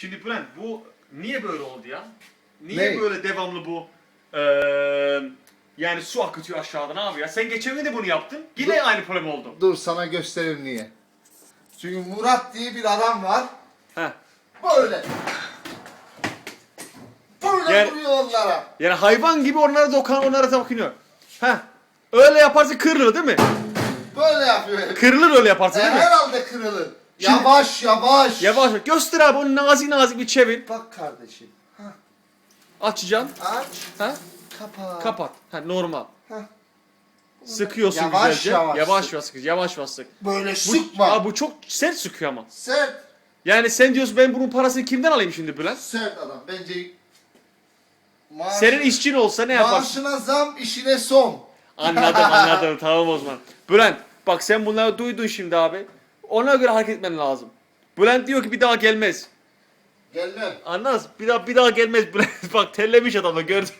Şimdi Bülent bu niye böyle oldu ya? Niye Ne? böyle devamlı bu yani su akıtıyor aşağıdan abi ya? Sen geçen gün de bunu yaptın. Yine aynı problem oldu. Dur sana gösteririm niye. Çünkü Murat diye bir adam var. Heh. Böyle. Böyle Yani- vuruyor onlara. Yani hayvan gibi onlara dokan, onlara dokunuyor. Heh. Öyle yaparsa kırılır değil mi? Böyle yapıyor herif. Kırılır öyle yaparsa değil mi? Herhalde kırılır. Şimdi- Yavaş yavaş. Yavaş yavaş. Göster abi onu nazik nazik bir çevir. Bak kardeşim. Açacaksın. Aç. Ha? Kapat. Kapat. Ha normal. Heh. Sıkıyorsun Yavaş güzelce. yavaş Yavaş sık. yavaş sık. Yavaş yavaş sık. Böyle Bu, sıkma. Aa, bu çok sert sıkıyor ama. Sert. Yani sen diyorsun ben bunun parasını kimden alayım şimdi Bülent? Sert adam. Bence Senin işçin olsa ne yaparsın? maaşına zam, işine son. Anladım tamam o zaman. Bülent bak sen bunları duydun şimdi abi. Ona göre hareket etmen lazım. Bülent diyor ki bir daha gelmez. Gelmem. Anladın mı? Bir daha gelmez Bülent. Bak terlemiş adamı gördün.